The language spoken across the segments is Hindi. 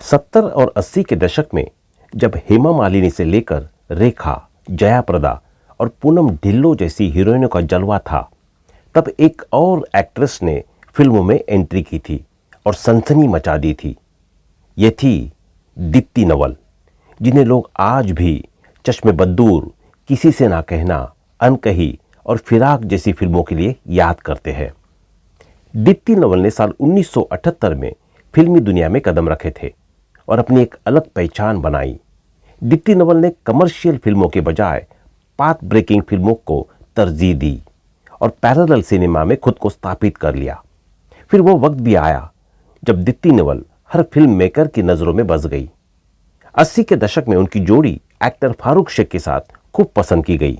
70 और 80 के दशक में जब हेमा मालिनी से लेकर रेखा, जया प्रदा और पूनम ढिल्लों जैसी हीरोइनों का जलवा था, तब एक और एक्ट्रेस ने फिल्मों में एंट्री की थी और सनसनी मचा दी थी। ये थी दीप्ति नवल, जिन्हें लोग आज भी चश्मे बद्दूर, किसी से ना कहना, अनकही और फिराक जैसी फिल्मों के लिए याद करते हैं। दीप्ति नवल ने साल 1978 में फिल्मी दुनिया में कदम रखे थे और अपनी एक अलग पहचान बनाई। दीप्ति नवल ने कमर्शियल फिल्मों के बजाय पाथ ब्रेकिंग फिल्मों को तरजीह दी और पैरेलल सिनेमा में खुद को स्थापित कर लिया। फिर वो वक्त भी आया जब दीप्ति नवल हर फिल्म मेकर की नज़रों में बस गई। 80 के दशक में उनकी जोड़ी एक्टर फारूक शेख के साथ खूब पसंद की गई।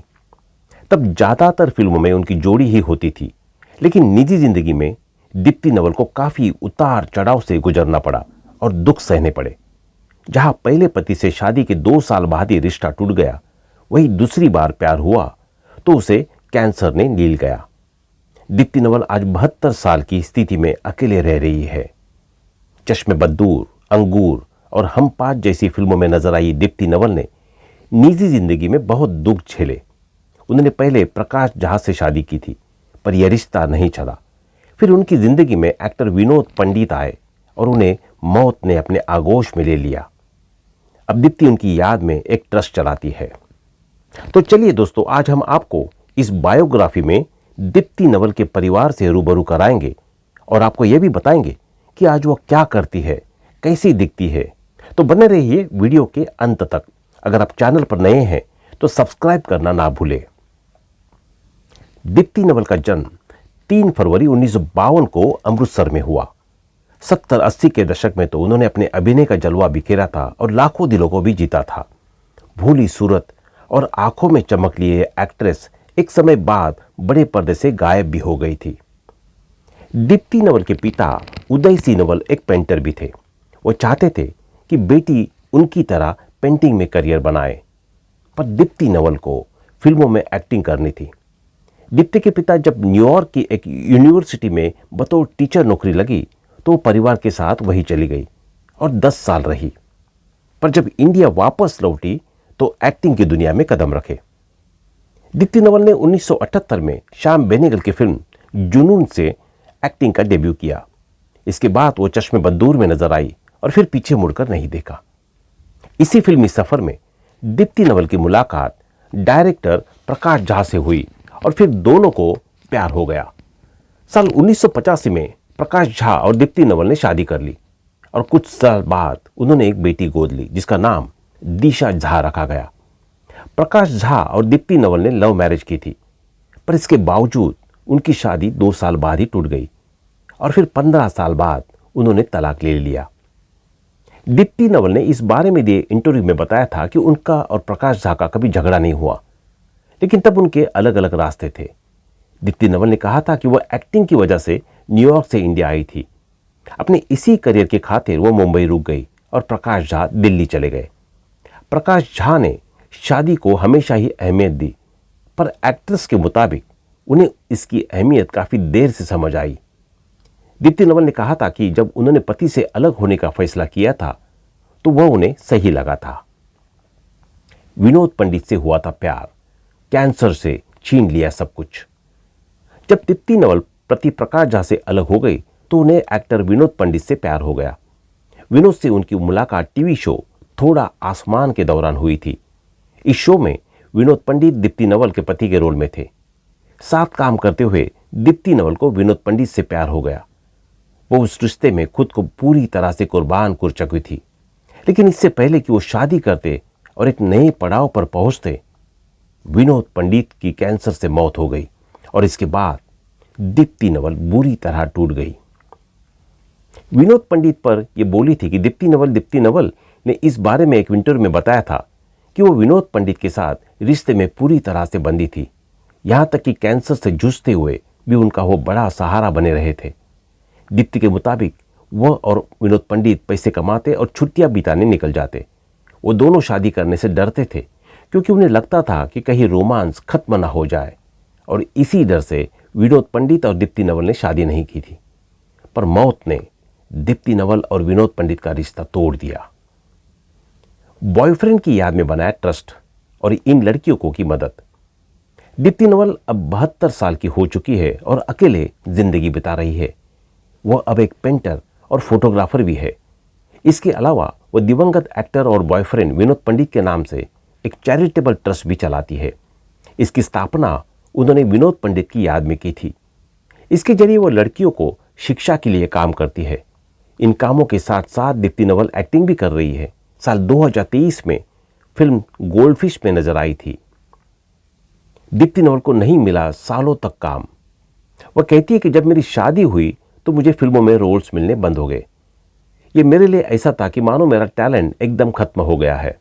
तब ज़्यादातर फिल्मों में उनकी जोड़ी ही होती थी, लेकिन निजी जिंदगी में दीप्ति नवल को काफ़ी उतार चढ़ाव से गुजरना पड़ा और दुख सहने पड़े। जहां पहले पति से शादी के 2 साल बाद ही रिश्ता टूट गया, वही दूसरी बार प्यार हुआ तो उसे कैंसर ने नील गया। दीप्ति नवल आज 72 साल की स्थिति में अकेले रह रही है। चश्मे बद्दूर, अंगूर और हम 5 जैसी फिल्मों में नजर आई दीप्ति नवल ने निजी जिंदगी में बहुत दुख झेले। उन्होंने पहले प्रकाश झा से शादी की थी, पर यह रिश्ता नहीं चला। फिर उनकी जिंदगी में एक्टर विनोद पंडित आए और उन्हें मौत ने अपने आगोश में ले लिया। अब दीप्ति उनकी याद में एक ट्रस्ट चलाती है। तो चलिए दोस्तों, आज हम आपको इस बायोग्राफी में दीप्ति नवल के परिवार से रूबरू कराएंगे और आपको यह भी बताएंगे कि आज वो क्या करती है, कैसी दिखती है। तो बने रहिए वीडियो के अंत तक। अगर आप चैनल पर नए हैं तो सब्सक्राइब करना ना भूलें। दीप्ति नवल का जन्म 3 फरवरी 1952 को अमृतसर में हुआ। 70-80 के दशक में तो उन्होंने अपने अभिनय का जलवा बिखेरा था और लाखों दिलों को भी जीता था। भूली सूरत और आंखों में चमक लिए एक्ट्रेस एक समय बाद बड़े पर्दे से गायब भी हो गई थी। दीप्ति नवल के पिता उदय सिंह नवल एक पेंटर भी थे। वो चाहते थे कि बेटी उनकी तरह पेंटिंग में करियर बनाए, पर दीप्ति नवल को फिल्मों में एक्टिंग करनी थी। दीप्ति के पिता जब न्यूयॉर्क की एक यूनिवर्सिटी में बतौर टीचर नौकरी लगी तो परिवार के साथ वहीं चली गई और 10 साल रही। पर जब इंडिया वापस लौटी तो एक्टिंग की दुनिया में कदम रखे। दीप्ति नवल ने 1978 में श्याम बेनेगल की फिल्म जुनून से एक्टिंग का डेब्यू किया। इसके बाद वो चश्मे बद्दूर में नजर आई और फिर पीछे मुड़कर नहीं देखा। इसी फिल्मी सफर में दीप्ति नवल की मुलाकात डायरेक्टर प्रकाश झा से हुई और फिर दोनों को प्यार हो गया। साल 1985 में प्रकाश झा और दीप्ति नवल ने शादी कर ली और कुछ साल बाद उन्होंने एक बेटी गोद ली जिसका नाम दिशा झा रखा गया। प्रकाश झा और दीप्ति नवल ने लव मैरिज की थी, पर इसके बावजूद उनकी शादी 2 साल बाद ही टूट गई और फिर 15 साल बाद उन्होंने तलाक ले लिया। दीप्ति नवल ने इस बारे में दिए इंटरव्यू में बताया था कि उनका और प्रकाश झा का कभी झगड़ा नहीं हुआ, लेकिन तब उनके अलग अलग रास्ते थे। दीप्ति नवल ने कहा था कि वह एक्टिंग की वजह से न्यूयॉर्क से इंडिया आई थी। अपने इसी करियर के खातिर वो मुंबई रुक गई और प्रकाश झा दिल्ली चले गए। प्रकाश झा ने शादी को हमेशा ही अहमियत दी, पर एक्ट्रेस के मुताबिक उन्हें इसकी अहमियत काफी देर से समझ आई। दीप्ति नवल ने कहा था कि जब उन्होंने पति से अलग होने का फैसला किया था तो वह उन्हें सही लगा था। विनोद पंडित से हुआ था प्यार, कैंसर से छीन लिया सब कुछ। जब दीप्ति नवल पति प्रकाश झा से अलग हो गई तो उन्हें एक्टर विनोद पंडित से प्यार हो गया। विनोद से उनकी मुलाकात टीवी शो थोड़ा आसमान के दौरान हुई थी। इस शो में विनोद पंडित दीप्ति नवल के पति के रोल में थे। साथ काम करते हुए दीप्ति नवल को विनोद पंडित से प्यार हो गया। वो उस रिश्ते में खुद को पूरी तरह से कुर्बान कर चुकी थी, लेकिन इससे पहले कि वो शादी करते और एक नए पड़ाव पर पहुंचते, विनोद पंडित की कैंसर से मौत हो गई और इसके बाद दीप्ति नवल बुरी तरह टूट गई। विनोद पंडित पर यह बोली थी कि दीप्ति नवल ने इस बारे में एक इंटरव्यू में बताया था कि वो विनोद पंडित के साथ रिश्ते में पूरी तरह से बंधी थी। यहां तक कि कैंसर से जूझते हुए भी उनका वो बड़ा सहारा बने रहे थे। दीप्ति के मुताबिक वह और विनोद पंडित पैसे कमाते और छुट्टियां बिताने निकल जाते। वो दोनों शादी करने से डरते थे क्योंकि उन्हें लगता था कि कहीं रोमांस खत्म ना हो जाए, और इसी डर से विनोद पंडित और दीप्ति नवल ने शादी नहीं की थी। पर मौत ने दीप्ति नवल और विनोद पंडित का रिश्ता तोड़ दिया। बॉयफ्रेंड की याद में बनाया ट्रस्ट और इन लड़कियों को की मदद। दीप्ति नवल अब 72 साल की हो चुकी है और अकेले जिंदगी बिता रही है। वह अब एक पेंटर और फोटोग्राफर भी है। इसके अलावा वह दिवंगत एक्टर और बॉयफ्रेंड विनोद पंडित के नाम से एक चैरिटेबल ट्रस्ट भी चलाती है। इसकी स्थापना उन्होंने विनोद पंडित की याद में की थी। इसके जरिए वो लड़कियों को शिक्षा के लिए काम करती है। इन कामों के साथ साथ दीप्ति नवल एक्टिंग भी कर रही है। साल 2023 में फिल्म गोल्डफिश में नजर आई थी। दीप्ति नवल को नहीं मिला सालों तक काम। वह कहती है कि जब मेरी शादी हुई तो मुझे फिल्मों में रोल्स मिलने बंद हो गए। ये मेरे लिए ऐसा था कि मानो मेरा टैलेंट एकदम खत्म हो गया है।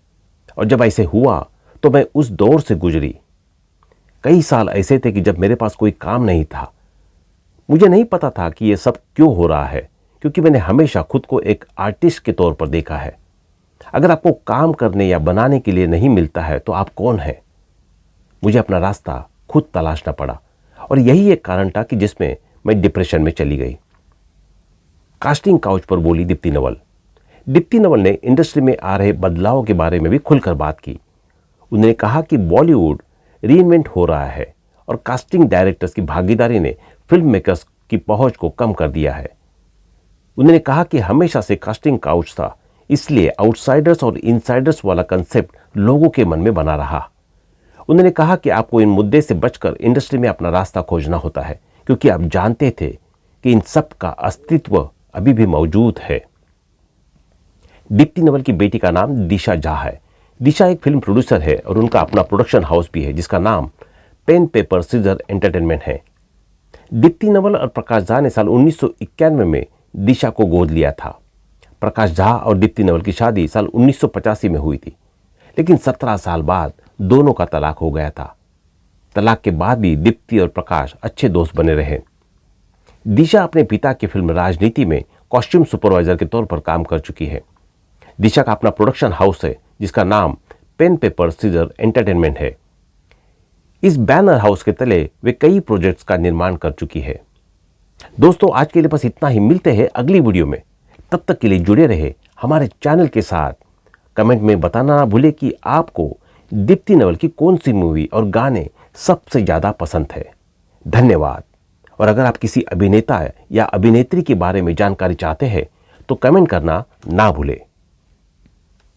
और जब ऐसे हुआ तो मैं उस दौर से गुजरी। कई साल ऐसे थे कि जब मेरे पास कोई काम नहीं था। मुझे नहीं पता था कि यह सब क्यों हो रहा है, क्योंकि मैंने हमेशा खुद को एक आर्टिस्ट के तौर पर देखा है। अगर आपको काम करने या बनाने के लिए नहीं मिलता है तो आप कौन हैं? मुझे अपना रास्ता खुद तलाशना पड़ा और यही एक कारण था कि जिसमें मैं डिप्रेशन में चली गई। कास्टिंग काउच पर बोली दीप्ति नवल। दीप्ति नवल ने इंडस्ट्री में आ रहे बदलाव के बारे में भी खुलकर बात की। उन्होंने कहा कि बॉलीवुड रीइन्वेंट हो रहा है और कास्टिंग डायरेक्टर्स की भागीदारी ने फिल्म मेकर्स की पहुंच को कम कर दिया है। उन्होंने कहा कि हमेशा से कास्टिंग काउच था, इसलिए आउटसाइडर्स और इनसाइडर्स वाला कंसेप्ट लोगों के मन में बना रहा। उन्होंने कहा कि आपको इन मुद्दे से बचकर इंडस्ट्री में अपना रास्ता खोजना होता है, क्योंकि आप जानते थे कि इन सब का अस्तित्व अभी भी मौजूद है। दीप्ति नवल की बेटी का नाम दिशा झा है। दिशा एक फिल्म प्रोड्यूसर है और उनका अपना प्रोडक्शन हाउस भी है जिसका नाम पेन पेपर सीजर एंटरटेनमेंट है। दीप्ति नवल और प्रकाश झा ने साल 1991 में दिशा को गोद लिया था। प्रकाश झा और दीप्ति नवल की शादी साल 1985 में हुई थी, लेकिन 17 साल बाद दोनों का तलाक हो गया था। तलाक के बाद भी दीप्ति और प्रकाश अच्छे दोस्त बने रहे। दिशा अपने पिता की फिल्म राजनीति में कॉस्ट्यूम सुपरवाइजर के तौर पर काम कर चुकी है। दिशा का अपना प्रोडक्शन हाउस है जिसका नाम पेन पेपर सीजर एंटरटेनमेंट है। इस बैनर हाउस के तले वे कई प्रोजेक्ट्स का निर्माण कर चुकी है। दोस्तों, आज के लिए बस इतना ही। मिलते हैं अगली वीडियो में। तब तक के लिए जुड़े रहे हमारे चैनल के साथ। कमेंट में बताना ना भूले कि आपको दीप्ति नवल की कौन सी मूवी और गाने सबसे ज्यादा पसंद है। धन्यवाद। और अगर आप किसी अभिनेता या अभिनेत्री के बारे में जानकारी चाहते हैं तो कमेंट करना ना भूलें।